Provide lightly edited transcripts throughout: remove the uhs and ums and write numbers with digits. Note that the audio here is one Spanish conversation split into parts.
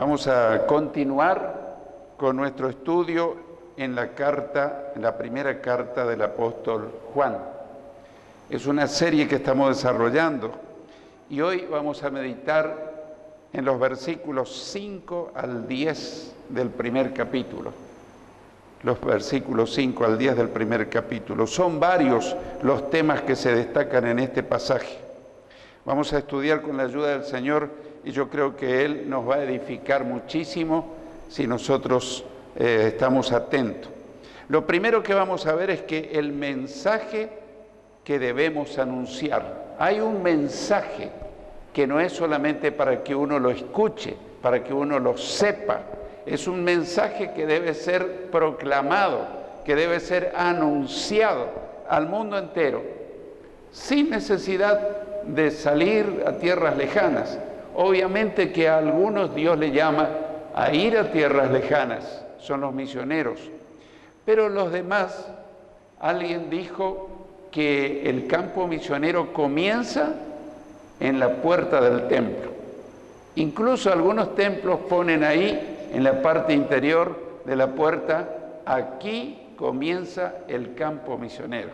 Vamos a continuar con nuestro estudio en la primera carta del apóstol Juan. Es una serie que estamos desarrollando y hoy vamos a meditar en los versículos 5 al 10 del primer capítulo. Los versículos 5 al 10 del primer capítulo. Son varios los temas que se destacan en este pasaje. Vamos a estudiar con la ayuda del Señor y yo creo que Él nos va a edificar muchísimo si nosotros estamos atentos. Lo primero que vamos a ver es que el mensaje que debemos anunciar. Hay un mensaje que no es solamente para que uno lo escuche, para que uno lo sepa. Es un mensaje que debe ser proclamado, que debe ser anunciado al mundo entero, sin necesidad de salir a tierras lejanas. Obviamente que a algunos Dios le llama a ir a tierras lejanas, son los misioneros. Pero los demás, alguien dijo que el campo misionero comienza en la puerta del templo. Incluso algunos templos ponen ahí, en la parte interior de la puerta, aquí comienza el campo misionero.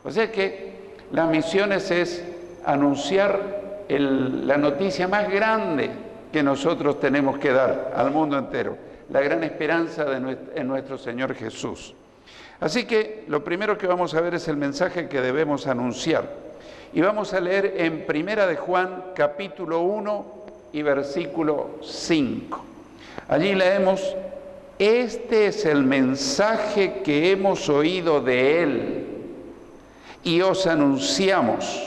O sea que las misiones es anunciar la noticia más grande que nosotros tenemos que dar al mundo entero, la gran esperanza en nuestro Señor Jesús. Así que lo primero que vamos a ver es el mensaje que debemos anunciar. Y vamos a leer en Primera de Juan, capítulo 1 y versículo 5. Allí leemos: este es el mensaje que hemos oído de Él y os anunciamos.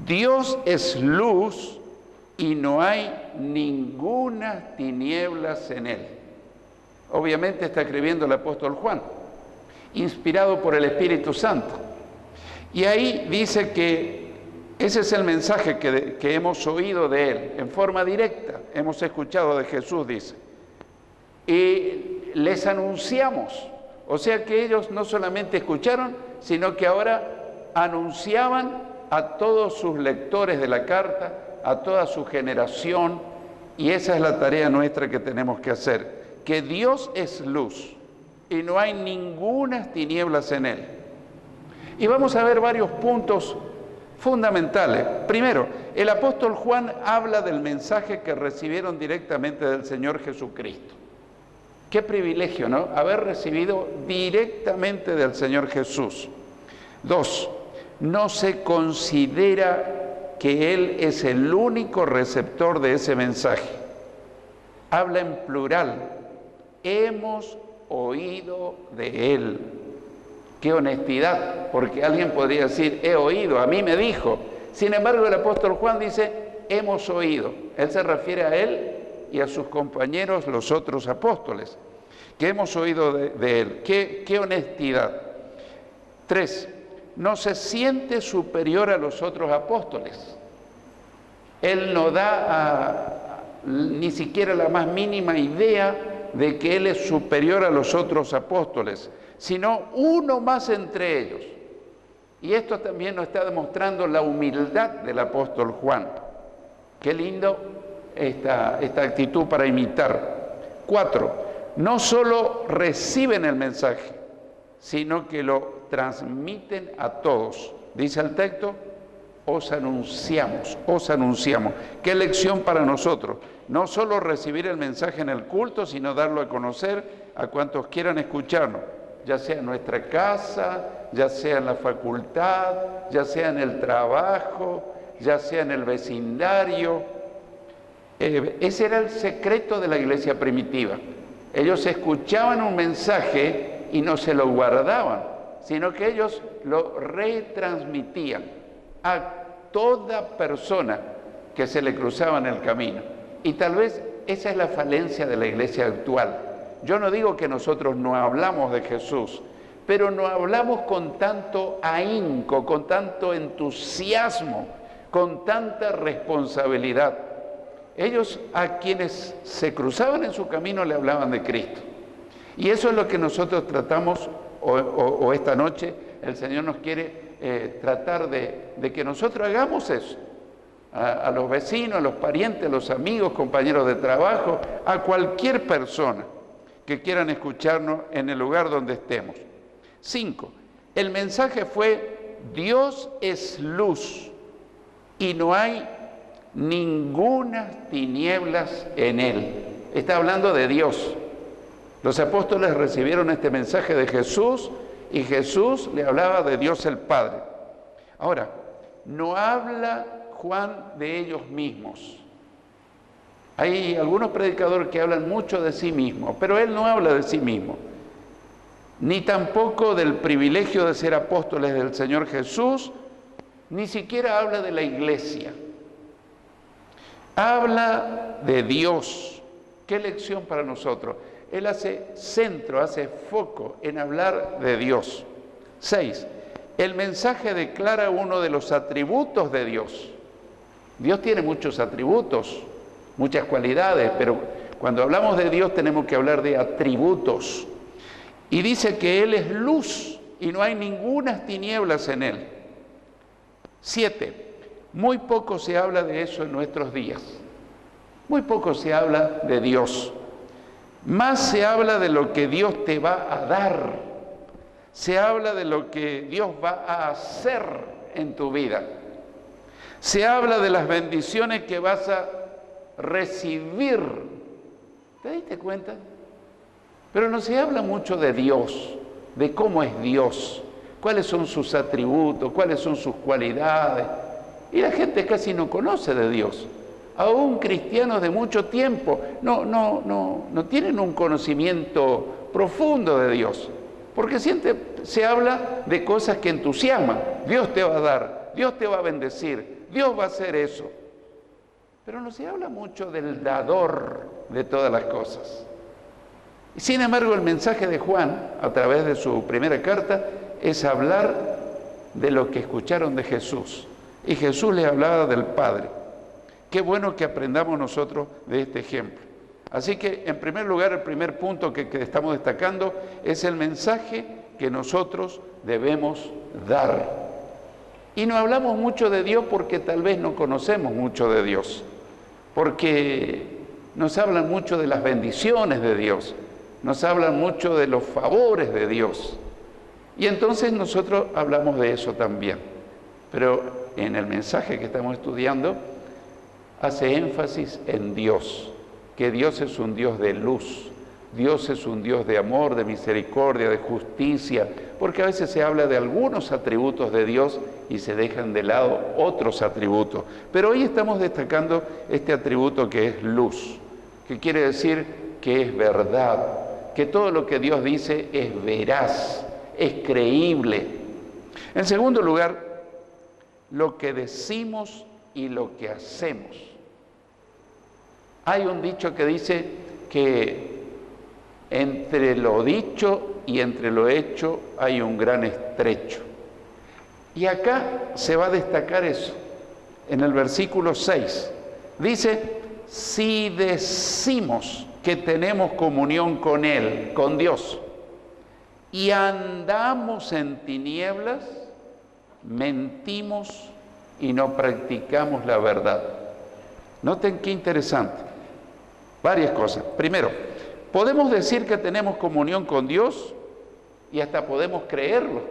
Dios es luz y no hay ninguna tinieblas en Él. Obviamente está escribiendo el apóstol Juan, inspirado por el Espíritu Santo. Y ahí dice que ese es el mensaje que hemos oído de Él, en forma directa, hemos escuchado de Jesús, dice. Y les anunciamos, o sea que ellos no solamente escucharon, sino que ahora anunciaban a todos sus lectores de la carta, a toda su generación, y esa es la tarea nuestra que tenemos que hacer, que Dios es luz y no hay ninguna tinieblas en Él. Y vamos a ver varios puntos fundamentales. Primero, el apóstol Juan habla del mensaje que recibieron directamente del Señor Jesucristo. Qué privilegio, ¿no? Haber recibido directamente del Señor Jesús. 2, no se considera que Él es el único receptor de ese mensaje. Habla en plural. Hemos oído de Él. Qué honestidad, porque alguien podría decir, he oído, a mí me dijo. Sin embargo, el apóstol Juan dice, hemos oído. Él se refiere a él y a sus compañeros, los otros apóstoles, que hemos oído de él. Qué honestidad. 3, no se siente superior a los otros apóstoles. Él no da ni siquiera la más mínima idea de que él es superior a los otros apóstoles, sino uno más entre ellos. Y esto también nos está demostrando la humildad del apóstol Juan. Qué lindo esta actitud para imitar. 4, no solo reciben el mensaje, sino que lo transmiten a todos. Dice el texto, os anunciamos. Qué lección para nosotros. No solo recibir el mensaje en el culto, sino darlo a conocer a cuantos quieran escucharnos, ya sea en nuestra casa, ya sea en la facultad, ya sea en el trabajo, ya sea en el vecindario. Ese era el secreto de la iglesia primitiva. Ellos escuchaban un mensaje y no se lo guardaban, sino que ellos lo retransmitían a toda persona que se le cruzaba en el camino. Y tal vez esa es la falencia de la iglesia actual. Yo no digo que nosotros no hablamos de Jesús, pero no hablamos con tanto ahínco, con tanto entusiasmo, con tanta responsabilidad. Ellos a quienes se cruzaban en su camino le hablaban de Cristo. Y eso es lo que nosotros tratamos, o esta noche el Señor nos quiere tratar de que nosotros hagamos eso. a los vecinos, a los parientes, a los amigos, compañeros de trabajo, a cualquier persona que quieran escucharnos en el lugar donde estemos. 5. El mensaje fue: Dios es luz y no hay ninguna tinieblas en Él. Está hablando de Dios. Los apóstoles recibieron este mensaje de Jesús y Jesús le hablaba de Dios el Padre. Ahora, no habla Juan de ellos mismos. Hay algunos predicadores que hablan mucho de sí mismos, pero él no habla de sí mismo, ni tampoco del privilegio de ser apóstoles del Señor Jesús, ni siquiera habla de la iglesia. Habla de Dios. ¿Qué lección para nosotros? Él hace centro, hace foco en hablar de Dios. 6. El mensaje declara uno de los atributos de Dios. Dios tiene muchos atributos, muchas cualidades, pero cuando hablamos de Dios tenemos que hablar de atributos. Y dice que Él es luz y no hay ninguna tinieblas en Él. 7. Muy poco se habla de eso en nuestros días. Muy poco se habla de Dios. Más se habla de lo que Dios te va a dar. Se habla de lo que Dios va a hacer en tu vida. Se habla de las bendiciones que vas a recibir. ¿Te diste cuenta? Pero no se habla mucho de Dios, de cómo es Dios, cuáles son sus atributos, cuáles son sus cualidades. Y la gente casi no conoce de Dios. Aún cristianos de mucho tiempo no tienen un conocimiento profundo de Dios. Porque siempre se habla de cosas que entusiasman. Dios te va a dar, Dios te va a bendecir, Dios va a hacer eso. Pero no se habla mucho del dador de todas las cosas. Y sin embargo, el mensaje de Juan, a través de su primera carta, es hablar de lo que escucharon de Jesús. Y Jesús les hablaba del Padre. Qué bueno que aprendamos nosotros de este ejemplo. Así que, en primer lugar, el primer punto que estamos destacando es el mensaje que nosotros debemos dar. Y no hablamos mucho de Dios porque tal vez no conocemos mucho de Dios, porque nos hablan mucho de las bendiciones de Dios, nos hablan mucho de los favores de Dios. Y entonces nosotros hablamos de eso también. Pero en el mensaje que estamos estudiando, hace énfasis en Dios, que Dios es un Dios de luz, Dios es un Dios de amor, de misericordia, de justicia, porque a veces se habla de algunos atributos de Dios y se dejan de lado otros atributos. Pero hoy estamos destacando este atributo que es luz, que quiere decir que es verdad, que todo lo que Dios dice es veraz, es creíble. En segundo lugar, lo que decimos y lo que hacemos. Hay un dicho que dice que entre lo dicho y entre lo hecho hay un gran estrecho. Y acá se va a destacar eso. En el versículo 6 dice: si decimos que tenemos comunión con Él, con Dios, y andamos en tinieblas, mentimos y no practicamos la verdad. Noten qué interesante. Varias cosas. Primero, podemos decir que tenemos comunión con Dios y hasta podemos creerlo.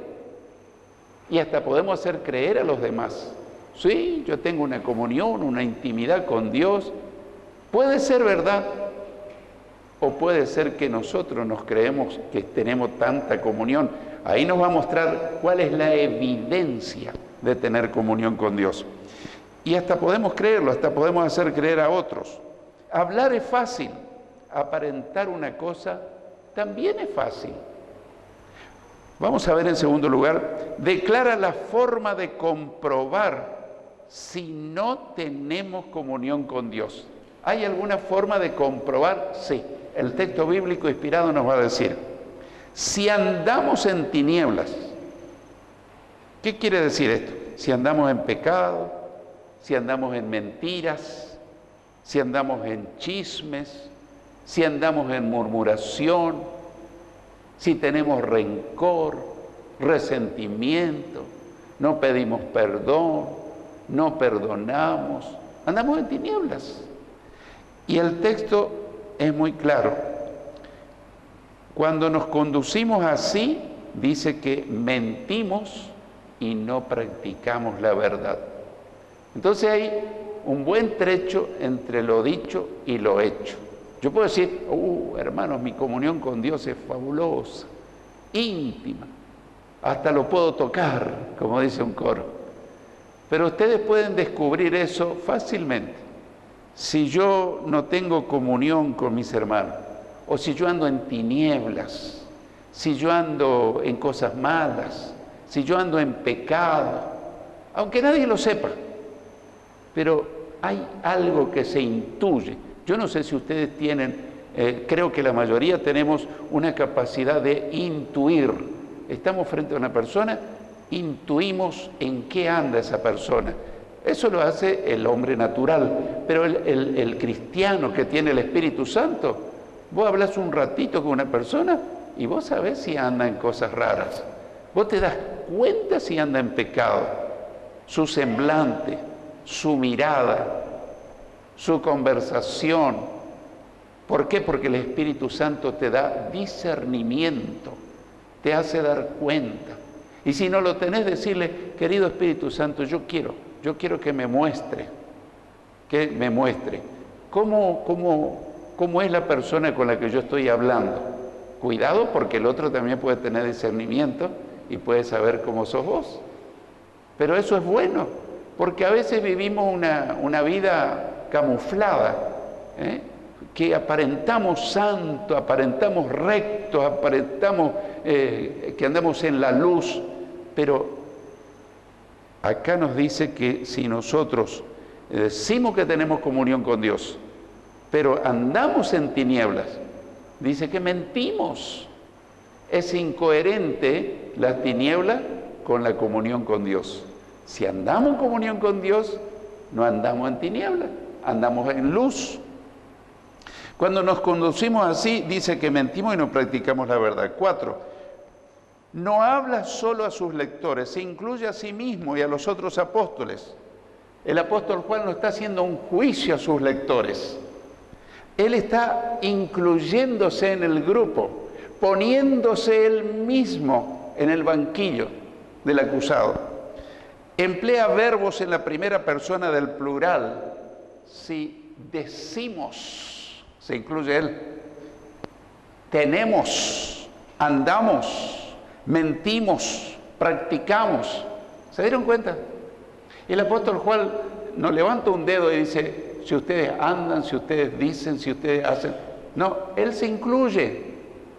Y hasta podemos hacer creer a los demás. Sí, yo tengo una comunión, una intimidad con Dios. Puede ser verdad o puede ser que nosotros nos creemos que tenemos tanta comunión. Ahí nos va a mostrar cuál es la evidencia de tener comunión con Dios. Y hasta podemos creerlo, hasta podemos hacer creer a otros. Hablar es fácil, aparentar una cosa también es fácil. Vamos a ver en segundo lugar, declara la forma de comprobar si no tenemos comunión con Dios. ¿Hay alguna forma de comprobar? Sí, el texto bíblico inspirado nos va a decir: si andamos en tinieblas. ¿Qué quiere decir esto? Si andamos en pecado, si andamos en mentiras, si andamos en chismes, si andamos en murmuración, si tenemos rencor, resentimiento, no pedimos perdón, no perdonamos, andamos en tinieblas. Y el texto es muy claro. Cuando nos conducimos así, dice que mentimos y no practicamos la verdad. Entonces hay un buen trecho entre lo dicho y lo hecho. Yo puedo decir, hermanos, mi comunión con Dios es fabulosa, íntima, hasta lo puedo tocar, como dice un coro. Pero ustedes pueden descubrir eso fácilmente. Si yo no tengo comunión con mis hermanos, o si yo ando en tinieblas, si yo ando en cosas malas, si yo ando en pecado, aunque nadie lo sepa, pero hay algo que se intuye. Yo no sé si ustedes tienen, creo que la mayoría tenemos una capacidad de intuir. Estamos frente a una persona, intuimos en qué anda esa persona. Eso lo hace el hombre natural, pero el cristiano que tiene el Espíritu Santo, vos hablas un ratito con una persona y vos sabés si anda en cosas raras. Vos te das cuenta si anda en pecado. Su semblante, su mirada, su conversación. ¿Por qué? Porque el Espíritu Santo te da discernimiento, te hace dar cuenta. Y si no lo tenés, decirle, querido Espíritu Santo, yo quiero que me muestre cómo es la persona con la que yo estoy hablando. Cuidado, porque el otro también puede tener discernimiento y puede saber cómo sos vos. Pero eso es bueno, porque a veces vivimos una vida camuflada, que aparentamos santo, aparentamos rectos, aparentamos que andamos en la luz, pero acá nos dice que si nosotros decimos que tenemos comunión con Dios, pero andamos en tinieblas, dice que mentimos. Es incoherente la tiniebla con la comunión con Dios. Si andamos en comunión con Dios, no andamos en tinieblas, andamos en luz. Cuando nos conducimos así, dice que mentimos y no practicamos la verdad. 4. No habla solo a sus lectores, se incluye a sí mismo y a los otros apóstoles. El apóstol Juan no está haciendo un juicio a sus lectores. Él está incluyéndose en el grupo, poniéndose él mismo en el banquillo del acusado. Emplea verbos en la primera persona del plural. Si decimos, se incluye él. Tenemos, andamos, mentimos, practicamos. ¿Se dieron cuenta? El apóstol Juan nos levanta un dedo y dice, si ustedes andan, si ustedes dicen, si ustedes hacen. No, él se incluye.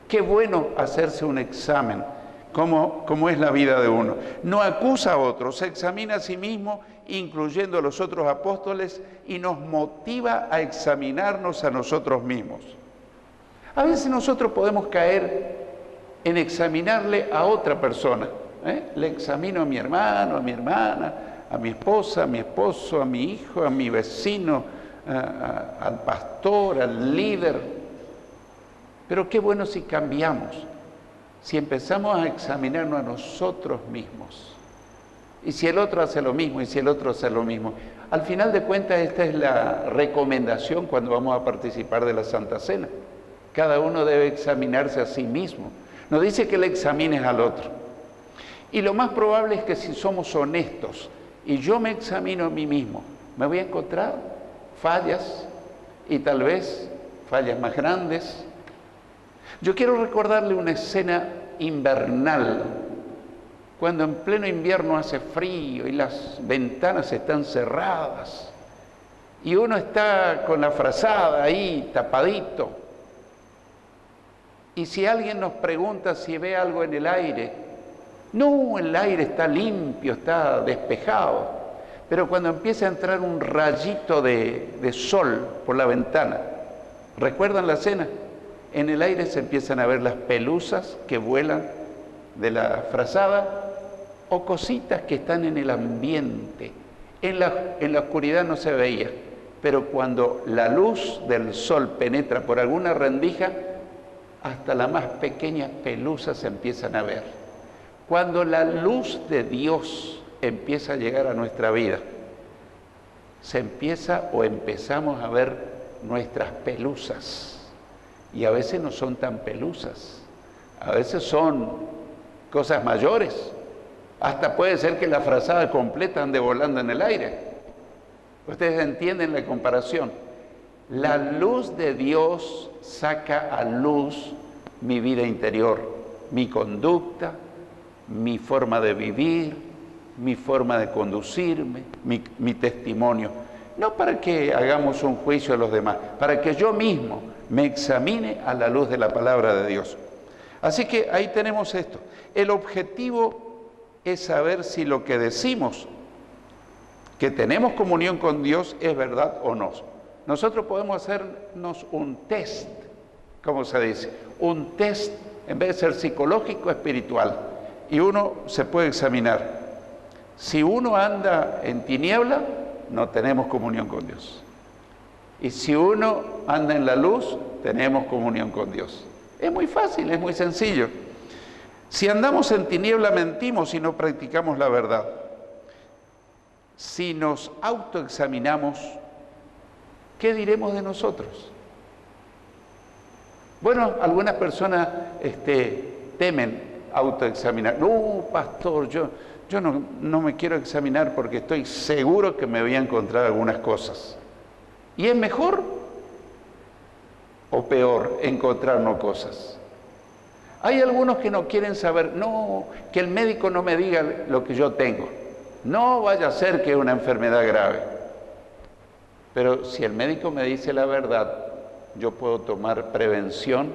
Qué bueno hacerse un examen, como es la vida de uno. No acusa a otros, se examina a sí mismo, incluyendo a los otros apóstoles, y nos motiva a examinarnos a nosotros mismos. A veces nosotros podemos caer en examinarle a otra persona. Le examino a mi hermano, a mi hermana, a mi esposa, a mi esposo, a mi hijo, a mi vecino, al pastor, al líder. Pero qué bueno si cambiamos, si empezamos a examinarnos a nosotros mismos. Y si el otro hace lo mismo, y si el otro hace lo mismo. Al final de cuentas, esta es la recomendación cuando vamos a participar de la Santa Cena. Cada uno debe examinarse a sí mismo. No dice que le examines al otro. Y lo más probable es que si somos honestos y yo me examino a mí mismo, me voy a encontrar fallas y tal vez fallas más grandes. Yo quiero recordarle una escena invernal, cuando en pleno invierno hace frío y las ventanas están cerradas y uno está con la frazada ahí tapadito. Y si alguien nos pregunta si ve algo en el aire, no, el aire está limpio, está despejado, pero cuando empieza a entrar un rayito de sol por la ventana, ¿recuerdan la escena? En el aire se empiezan a ver las pelusas que vuelan de la frazada o cositas que están en el ambiente. En la oscuridad no se veía, pero cuando la luz del sol penetra por alguna rendija, hasta las más pequeñas pelusas se empiezan a ver. Cuando la luz de Dios empieza a llegar a nuestra vida, se empieza o empezamos a ver nuestras pelusas. Y a veces no son tan pelusas, a veces son cosas mayores. Hasta puede ser que la frazada completa ande volando en el aire. Ustedes entienden la comparación. La luz de Dios saca a luz mi vida interior, mi conducta, mi forma de vivir, mi forma de conducirme, mi testimonio. No para que hagamos un juicio a los demás, para que yo mismo me examine a la luz de la palabra de Dios. Así que ahí tenemos esto. El objetivo es saber si lo que decimos, que tenemos comunión con Dios, es verdad o no. Nosotros podemos hacernos un test, ¿cómo se dice? Un test, en vez de ser psicológico, espiritual. Y uno se puede examinar. Si uno anda en tiniebla, no tenemos comunión con Dios. Y si uno anda en la luz, tenemos comunión con Dios. Es muy fácil, es muy sencillo. Si andamos en tiniebla, mentimos y no practicamos la verdad. Si nos autoexaminamos, ¿qué diremos de nosotros? Bueno, algunas personas temen autoexaminar. No, pastor, yo no me quiero examinar porque estoy seguro que me voy a encontrar algunas cosas. ¿Y es mejor o peor encontrarnos cosas? Hay algunos que no quieren saber, no, que el médico no me diga lo que yo tengo. No vaya a ser que es una enfermedad grave. Pero si el médico me dice la verdad, yo puedo tomar prevención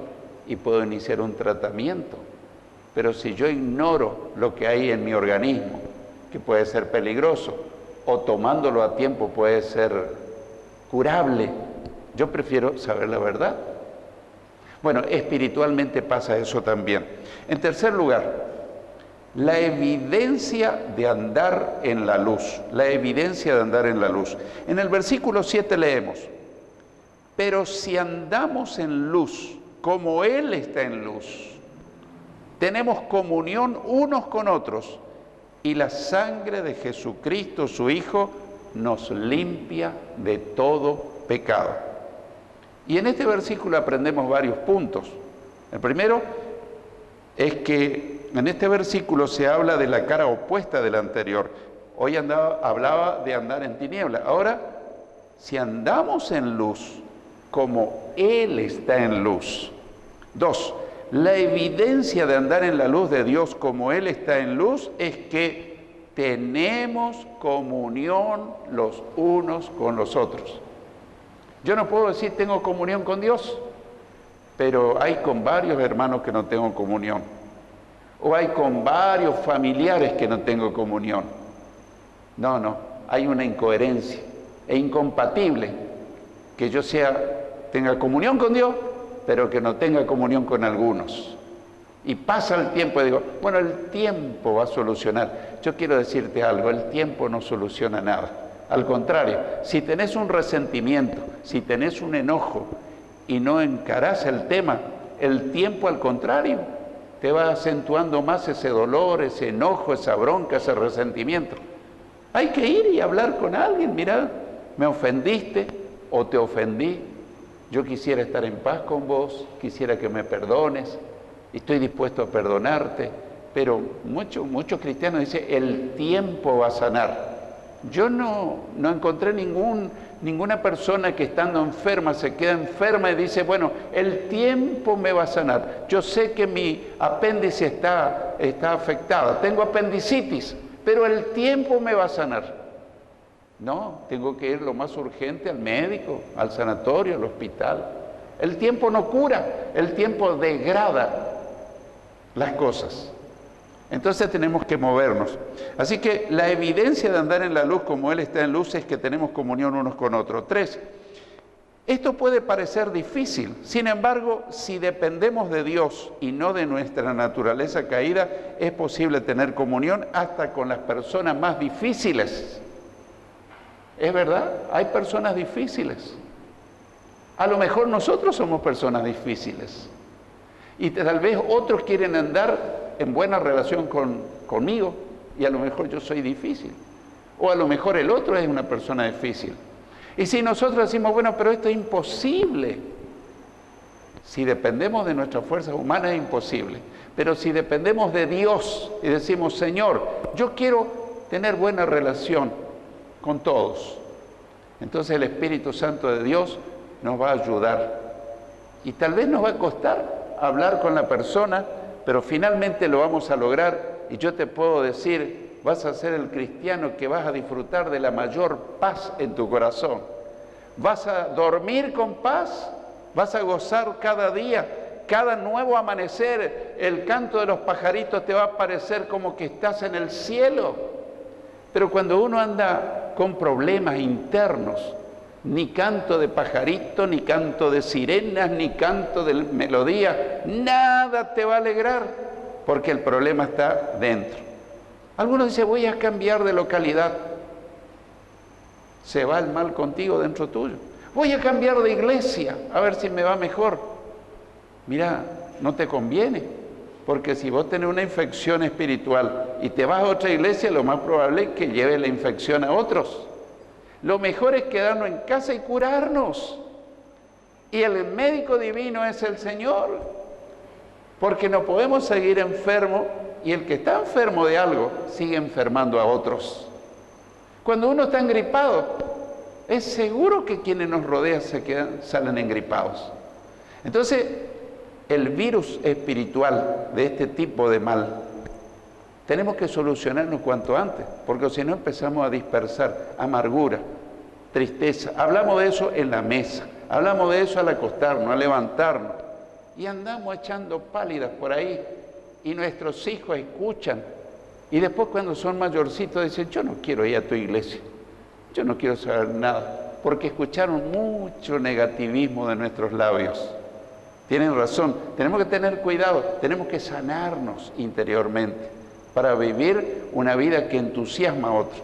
y puedo iniciar un tratamiento. Pero si yo ignoro lo que hay en mi organismo, que puede ser peligroso, o tomándolo a tiempo puede ser curable, yo prefiero saber la verdad. Bueno, espiritualmente pasa eso también. En tercer lugar, la evidencia de andar en la luz. La evidencia de andar en la luz. En el versículo 7 leemos: pero si andamos en luz, como Él está en luz, tenemos comunión unos con otros, y la sangre de Jesucristo, su Hijo, nos limpia de todo pecado. Y en este versículo aprendemos varios puntos. El primero es que en este versículo se habla de la cara opuesta del anterior. Hoy hablaba de andar en tiniebla. Ahora, si andamos en luz, como Él está en luz. 2. La evidencia de andar en la luz de Dios como Él está en luz es que tenemos comunión los unos con los otros. Yo no puedo decir tengo comunión con Dios, pero hay con varios hermanos que no tengo comunión. O hay con varios familiares que no tengo comunión. No, hay una incoherencia. Es incompatible que yo tenga comunión con Dios, pero que no tenga comunión con algunos. Y pasa el tiempo y digo, bueno, el tiempo va a solucionar. Yo quiero decirte algo, el tiempo no soluciona nada. Al contrario, si tenés un resentimiento, si tenés un enojo y no encarás el tema, el tiempo al contrario te va acentuando más ese dolor, ese enojo, esa bronca, ese resentimiento. Hay que ir y hablar con alguien. Mirá, me ofendiste o te ofendí. Yo quisiera estar en paz con vos, quisiera que me perdones, estoy dispuesto a perdonarte, pero muchos cristianos dicen, el tiempo va a sanar. Yo no encontré ninguna persona que estando enferma se queda enferma y dice, bueno, el tiempo me va a sanar. Yo sé que mi apéndice está afectada, tengo apendicitis, pero el tiempo me va a sanar. No, tengo que ir lo más urgente al médico, al sanatorio, al hospital. El tiempo no cura, el tiempo degrada las cosas. Entonces tenemos que movernos. Así que la evidencia de andar en la luz como Él está en luz es que tenemos comunión unos con otros. 3. Esto puede parecer difícil. Sin embargo, si dependemos de Dios y no de nuestra naturaleza caída, es posible tener comunión hasta con las personas más difíciles. ¿Es verdad? Hay personas difíciles. A lo mejor nosotros somos personas difíciles. Y tal vez otros quieren andar en buena relación conmigo y a lo mejor yo soy difícil. O a lo mejor el otro es una persona difícil. Y si nosotros decimos, bueno, pero esto es imposible. Si dependemos de nuestras fuerzas humanas es imposible. Pero si dependemos de Dios y decimos, Señor, yo quiero tener buena relación con todos, entonces el Espíritu Santo de Dios nos va a ayudar. Y tal vez nos va a costar hablar con la persona, pero finalmente lo vamos a lograr. Y yo te puedo decir, vas a ser el cristiano que vas a disfrutar de la mayor paz en tu corazón. Vas a dormir con paz, vas a gozar cada día, cada nuevo amanecer, el canto de los pajaritos te va a parecer como que estás en el cielo. Pero cuando uno anda con problemas internos, ni canto de pajarito, ni canto de sirenas, ni canto de melodía, nada te va a alegrar, porque el problema está dentro. Algunos dicen, voy a cambiar de localidad. Se va el mal contigo dentro tuyo. Voy a cambiar de iglesia, a ver si me va mejor. Mira, no te conviene, porque si vos tenés una infección espiritual y te vas a otra iglesia, lo más probable es que lleve la infección a otros. Lo mejor es quedarnos en casa y curarnos. Y el médico divino es el Señor, porque no podemos seguir enfermos y el que está enfermo de algo sigue enfermando a otros. Cuando uno está engripado, es seguro que quienes nos rodean salen engripados. Entonces, el virus espiritual de este tipo de mal, tenemos que solucionarnos cuanto antes, porque si no empezamos a dispersar amargura, tristeza. Hablamos de eso en la mesa, hablamos de eso al acostarnos, al levantarnos, y andamos echando pálidas por ahí, y nuestros hijos escuchan, y después cuando son mayorcitos dicen, yo no quiero ir a tu iglesia, yo no quiero saber nada, porque escucharon mucho negativismo de nuestros labios. Tienen razón, tenemos que tener cuidado, tenemos que sanarnos interiormente para vivir una vida que entusiasma a otro.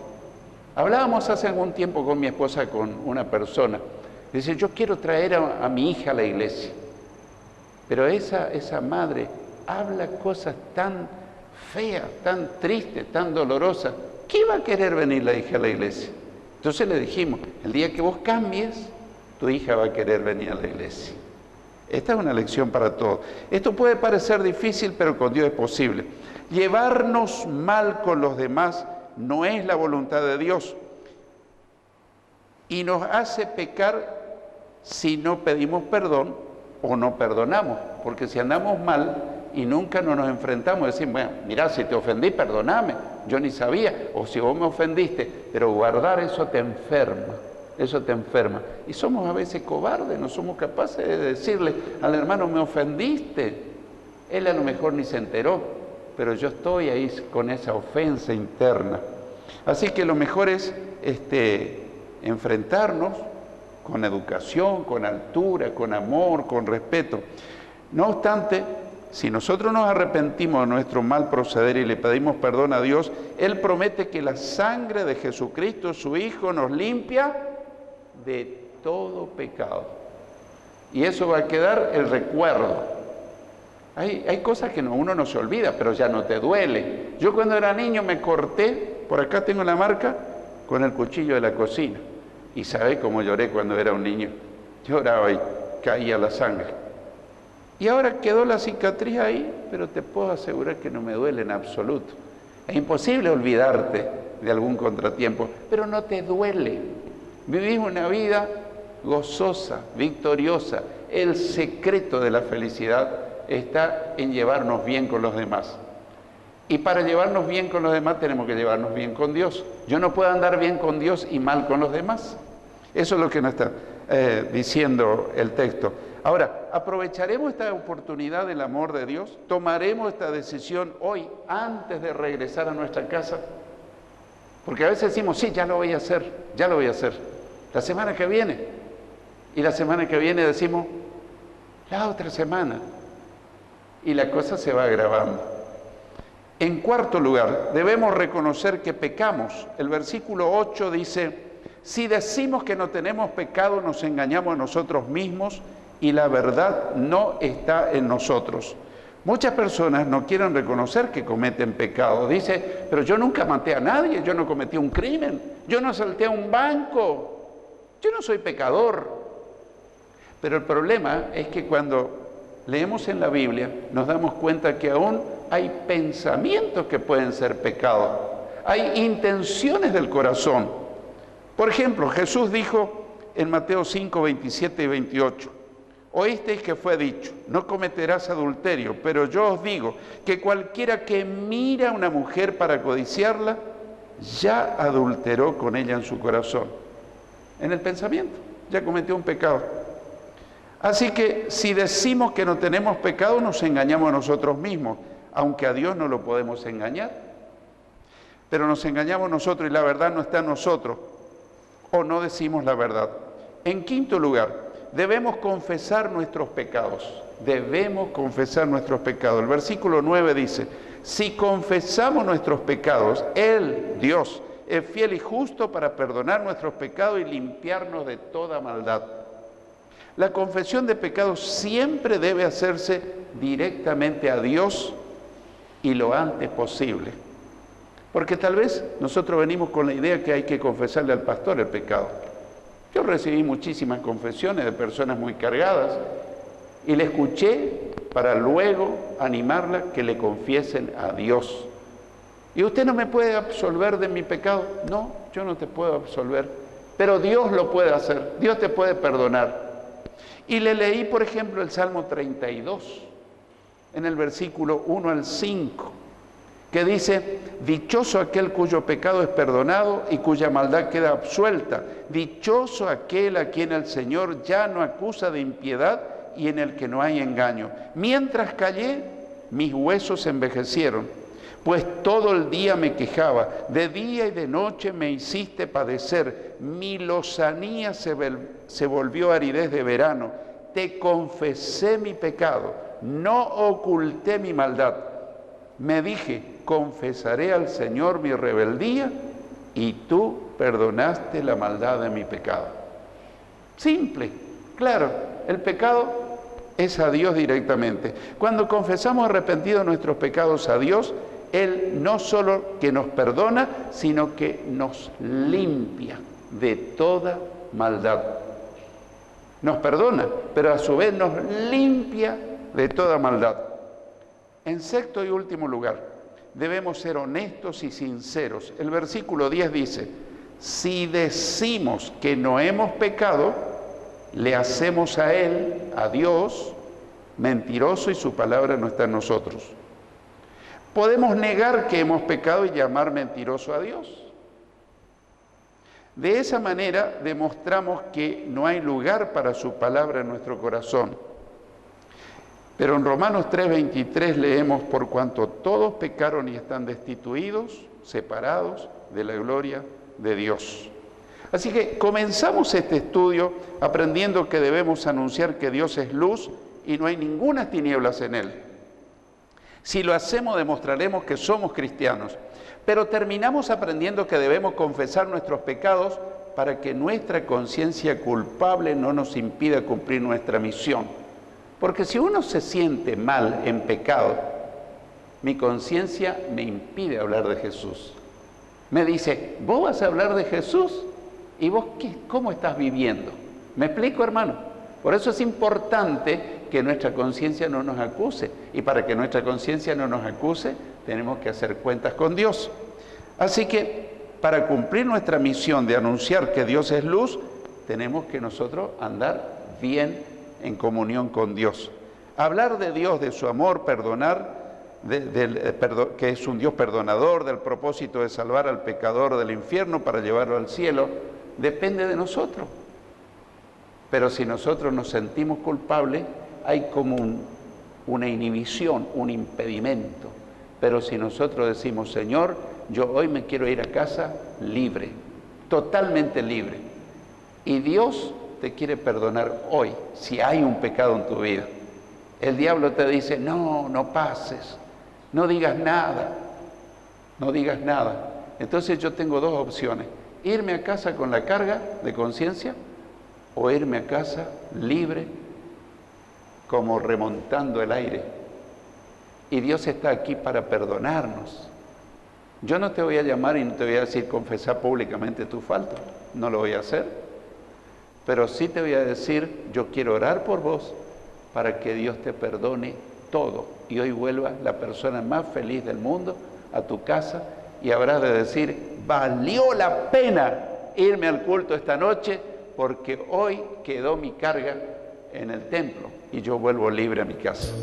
Hablábamos hace algún tiempo con mi esposa, con una persona, dice, yo quiero traer a mi hija a la iglesia, pero esa madre habla cosas tan feas, tan tristes, tan dolorosas, ¿qué va a querer venir la hija a la iglesia? Entonces le dijimos, el día que vos cambies, tu hija va a querer venir a la iglesia. Esta es una lección para todos. Esto puede parecer difícil, pero con Dios es posible. Llevarnos mal con los demás no es la voluntad de Dios y nos hace pecar si no pedimos perdón o no perdonamos, porque si andamos mal y nunca nos enfrentamos, decimos, bueno, mira, si te ofendí, perdóname, yo ni sabía, o si vos me ofendiste, pero guardar eso te enferma. Eso te enferma. Y somos a veces cobardes, no somos capaces de decirle al hermano, me ofendiste. Él a lo mejor ni se enteró, pero yo estoy ahí con esa ofensa interna. Así que lo mejor es enfrentarnos con educación, con altura, con amor, con respeto. No obstante, si nosotros nos arrepentimos de nuestro mal proceder y le pedimos perdón a Dios, Él promete que la sangre de Jesucristo, su Hijo, nos limpia de todo pecado. Y eso va a quedar el recuerdo. Hay cosas que uno no se olvida, pero ya no te duele. Yo cuando era niño me corté, por acá tengo la marca, con el cuchillo de la cocina. Y ¿sabés cómo lloré cuando era un niño? Lloraba y caía la sangre. Y ahora quedó la cicatriz ahí, pero te puedo asegurar que no me duele en absoluto. Es imposible olvidarte de algún contratiempo, pero no te duele. Vivís una vida gozosa, victoriosa. El secreto de la felicidad está en llevarnos bien con los demás. Y para llevarnos bien con los demás tenemos que llevarnos bien con Dios. Yo no puedo andar bien con Dios y mal con los demás. Eso es lo que nos está diciendo el texto. Ahora, ¿aprovecharemos esta oportunidad del amor de Dios? ¿Tomaremos esta decisión hoy, antes de regresar a nuestra casa? Porque a veces decimos, sí, ya lo voy a hacer, ya lo voy a hacer. La semana que viene. Y la semana que viene decimos, la otra semana. Y la cosa se va agravando. En cuarto lugar, debemos reconocer que pecamos. El versículo 8 dice, si decimos que no tenemos pecado, nos engañamos a nosotros mismos y la verdad no está en nosotros. Muchas personas no quieren reconocer que cometen pecado. Dice, pero yo nunca maté a nadie, yo no cometí un crimen, yo no asalté a un banco, yo no soy pecador. Pero el problema es que cuando leemos en la Biblia nos damos cuenta que aún hay pensamientos que pueden ser pecados. Hay intenciones del corazón. Por ejemplo, Jesús dijo en Mateo 5, 27 y 28, oísteis que fue dicho, no cometerás adulterio, pero yo os digo que cualquiera que mira a una mujer para codiciarla, ya adulteró con ella en su corazón. En el pensamiento, ya cometió un pecado. Así que si decimos que no tenemos pecado, nos engañamos a nosotros mismos, aunque a Dios no lo podemos engañar. Pero nos engañamos nosotros y la verdad no está en nosotros, o no decimos la verdad. En quinto lugar, debemos confesar nuestros pecados. Debemos confesar nuestros pecados. El versículo 9 dice, si confesamos nuestros pecados, Él, Dios, es fiel y justo para perdonar nuestros pecados y limpiarnos de toda maldad. La confesión de pecados siempre debe hacerse directamente a Dios y lo antes posible. Porque tal vez nosotros venimos con la idea que hay que confesarle al pastor el pecado. Yo recibí muchísimas confesiones de personas muy cargadas y le escuché para luego animarla que le confiesen a Dios. ¿Y usted no me puede absolver de mi pecado? No, yo no te puedo absolver, pero Dios lo puede hacer, Dios te puede perdonar. Y le leí, por ejemplo, el Salmo 32, en el versículo 1 al 5, que dice, dichoso aquel cuyo pecado es perdonado y cuya maldad queda absuelta. Dichoso aquel a quien el Señor ya no acusa de impiedad y en el que no hay engaño. Mientras callé, mis huesos envejecieron, pues todo el día me quejaba. De día y de noche me hiciste padecer. Mi lozanía se volvió aridez de verano. Te confesé mi pecado, no oculté mi maldad. Me dije, confesaré al Señor mi rebeldía y tú perdonaste la maldad de mi pecado. Simple, claro, el pecado es a Dios directamente. Cuando confesamos arrepentidos nuestros pecados a Dios, Él no solo que nos perdona, sino que nos limpia de toda maldad. Nos perdona, pero a su vez nos limpia de toda maldad. En sexto y último lugar, debemos ser honestos y sinceros. El versículo 10 dice, si decimos que no hemos pecado, le hacemos a Él, a Dios, mentiroso y su palabra no está en nosotros. Podemos negar que hemos pecado y llamar mentiroso a Dios. De esa manera demostramos que no hay lugar para su palabra en nuestro corazón. Pero en Romanos 3:23 leemos, por cuanto todos pecaron y están destituidos, separados de la gloria de Dios. Así que comenzamos este estudio aprendiendo que debemos anunciar que Dios es luz y no hay ninguna tinieblas en Él. Si lo hacemos, demostraremos que somos cristianos. Pero terminamos aprendiendo que debemos confesar nuestros pecados para que nuestra conciencia culpable no nos impida cumplir nuestra misión. Porque si uno se siente mal en pecado, mi conciencia me impide hablar de Jesús. Me dice, ¿vos vas a hablar de Jesús? ¿Y vos cómo estás viviendo? ¿Me explico, hermano? Por eso es importante que nuestra conciencia no nos acuse. Y para que nuestra conciencia no nos acuse, tenemos que hacer cuentas con Dios. Así que, para cumplir nuestra misión de anunciar que Dios es luz, tenemos que nosotros andar bien en comunión con Dios. Hablar de Dios, de su amor, perdonar, que es un Dios perdonador, del propósito de salvar al pecador del infierno para llevarlo al cielo, depende de nosotros. Pero si nosotros nos sentimos culpables, hay como una inhibición, un impedimento. Pero si nosotros decimos, Señor, yo hoy me quiero ir a casa libre, totalmente libre, y Dios te quiere perdonar hoy, si hay un pecado en tu vida. El diablo te dice, no pases, no digas nada, no digas nada. Entonces yo tengo dos opciones, irme a casa con la carga de conciencia o irme a casa libre, como remontando el aire. Y Dios está aquí para perdonarnos. Yo no te voy a llamar y no te voy a decir confesar públicamente tu falta, no lo voy a hacer. Pero sí te voy a decir, yo quiero orar por vos para que Dios te perdone todo y hoy vuelvas la persona más feliz del mundo a tu casa y habrás de decir, valió la pena irme al culto esta noche porque hoy quedó mi carga en el templo y yo vuelvo libre a mi casa.